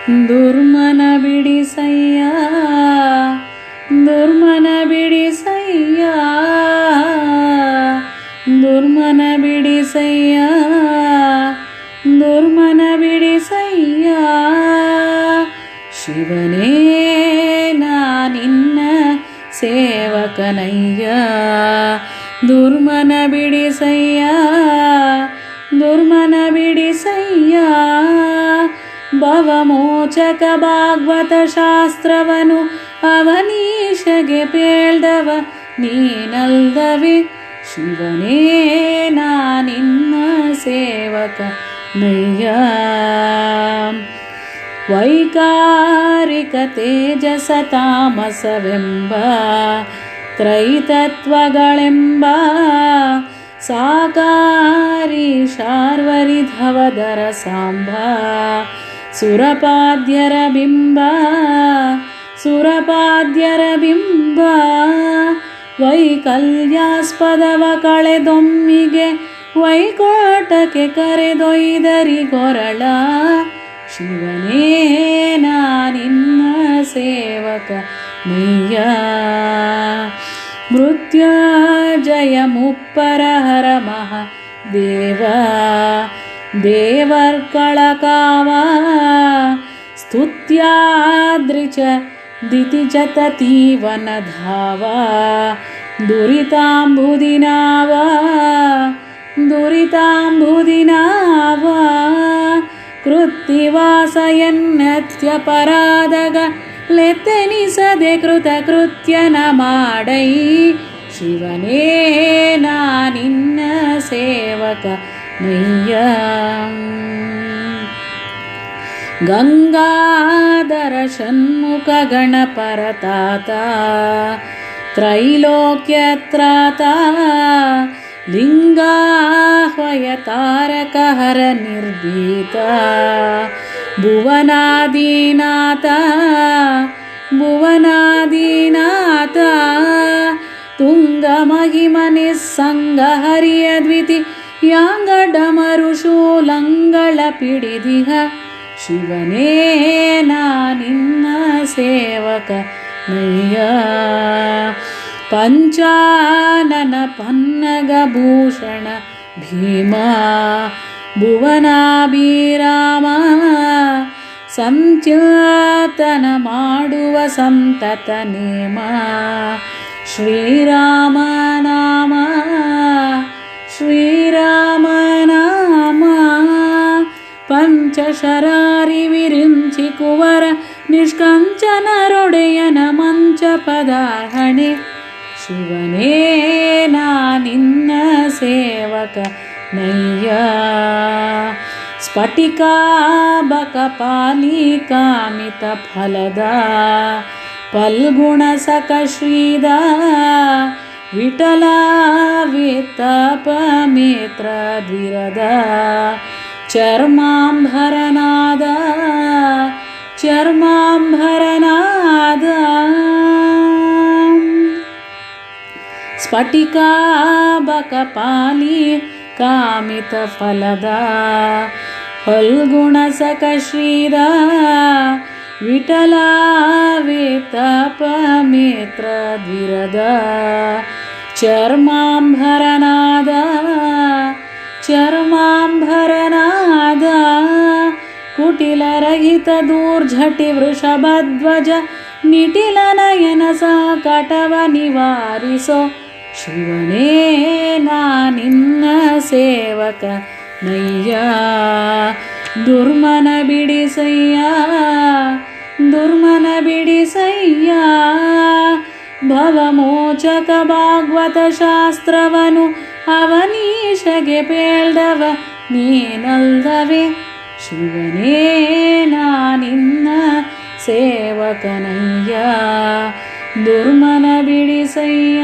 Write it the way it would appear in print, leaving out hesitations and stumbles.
ದುರ್ಮನ ಬಿಡಿಸಯ್ಯ ದುರ್ಮನ ಬಿಡಿಸಯ್ಯ ದುರ್ಮನ ಬಿಡಿಸಯ್ಯ ದುರ್ಮನ ಬಿಡಿಸಯ್ಯ ಶಿವನೇ ನಾನಿನ್ನ ಸೇವಕನಯ್ಯ ದುರ್ಮನ ಬಿಡಿಸಯ್ಯ ದುರ್ಮನ ಬಿಡಿಸಯ್ಯ ಭವಮೋಚಕ ಭಾಗವತ ಶಾಸ್ತ್ರವನು ಅವನೀಶಗೆ ಪೇಳ್ದವ ನೀನಲ್ದವೆ ಶಿವನೇ ನಾನಿನ್ನ ಸೇವಕ ನಯ್ಯ ವೈಕಾರಿಕ ತೇಜಸ ತಾಮಸವೆಂಬ ತ್ರೈತತ್ವಗಳೆಂಬ ಸಾಕಾರಿ ಶಾರ್ವರಿಧವದರ ಸಾಂಬ ಸುರಪಾದ್ಯರ ಬಿಂಬ ಸುರಪಾದ್ಯರ ಬಿಂಬ ವೈಕಲ್ಯಾಸ್ಪದವ ಕಳೆದೊಮ್ಮಿಗೆ ವೈಕೋಟಕ್ಕೆ ಕರೆದೊಯ್ದರಿ ಗೊರಳ ಶಿವನೇ ನಾನಿನ್ನ ಸೇವಕ ನಯ್ಯ ಮೃತ್ಯುಂಜಯ ಮುಪ್ಪರಹರ ಮಹಾದೇವ ದೇವರ್ಕಳಕಾವ ಸ್ತುತ್ಯಾದ್ರಿಚ ದಿತಿಜತತೀವನ ಧಾವ ದುರಿತಾಂಬುದಿನಾವ ದುರಿತಾಂಬುದಿನಾವ ಕೃತ್ತಿವಾಸಯನ್ನತ್ಯಪರಾಧಗ ಲೆತ್ತೆನಿಸದೆ ಕೃತಕೃತ್ಯನ ಮಾಡೈ ಶಿವನೇ ನಾನಿನ್ನ ಸೇವಕ ನಯ್ಯ ಗಂಗಾಧರ ಷಣ್ಮುಖ ಗಣಪರತಾತ ತ್ರೈಲೋಕ್ಯತ್ರಾತ ಲಿಂಗಾಹ್ವಯ ತಾರಕ ಹರ ನಿರ್ಭೀತ ಭುವನಾದಿನಾಥ ಭುವನಾದಿನಾಥ ತುಂಗ ಮಹಿಮನಿ ಸಂಗ ಹರಿಯ ದ್ವಿತಿ ಯಾಂಗಡಮರು ಶೂಲಂಗಳ ಪಿಡಿದಿಹ ಶಿವನೇ ನಾನಿನ್ನ ಸೇವಕ ನಯ್ಯ ಪಂಚಾನನ ಪನ್ನಗ ಭೂಷಣ ಭೀಮ ಭುವನಾಭಿರಾಮ ಸಂಚೇತನ ಮಾಡುವ ಸಂತತ ನೇಮ ಶ್ರೀರಾಮ ನಾಮ ಶ್ರೀರಾಮ ನಾಮ ಪಂಚಶರಾರಿ ವಿರಿಂಚಿ ಕುವರ ನಿಷ್ಕಂಚನರೊಡೆಯನ ಮಂಚ ಪದಾರ್ಹಣೆ ಶಿವನೇ ನಾನಿನ್ನ ಸೇವಕ ನಯ್ಯ ಸ್ಫಟಿಕಾಬಕ ಪಾಲಿಕಾಮಿತ ಫಲದ ಫಲ್ಗುಣ ಸಕ ಶ್ರೀದ ವಿಠಲ ವಿತಪ ಮಿತ್ರ ದ್ವಿರದ ಚರ್ಮಾಂಭರನಾದ ಚರ್ಮಾಂಭರನಾದ ಸ್ಫಟಿಕಾಬಕ ಪಾಲಿ ಕಾಮಿತ ಫಲದ ಫಲ್ಗುಣ ಸಕ ಶ್ರೀದ ವಿಠಲ ವಿತಪ ಮಿತ್ರ ದ್ವಿರದ ಚರ್ಮಾಂಭರನಾದ ಚರ್ಮಾಂಭರನಾದ ಕುಟಿಲರಹಿತ ದೂರ್ಝಟಿ ವೃಷಭಧ್ವಜ ನಿಟಿಲ ನಯನ ಸಾಕಟವ ನಿವಾರಿಸೋ ಶಿವನೇ ನಾನಿನ್ನ ಸೇವಕ ನಯ್ಯ ದುರ್ಮನ ಬಿಡಿಸಯ್ಯ ದುರ್ಮನ ಬಿಡಿಸಯ್ಯ ಭವಮೋಚಕ ಭಾಗವತ ಶಾಸ್ತ್ರವನು ಅವನೀಶಗೆ ಪೇಳ್ದವ ನೀನಲ್ದವೆ ಶಿವನೇ ನಾನಿನ್ನ ಸೇವಕನಯ್ಯ ದುರ್ಮನ ಬಿಡಿಸಯ್ಯ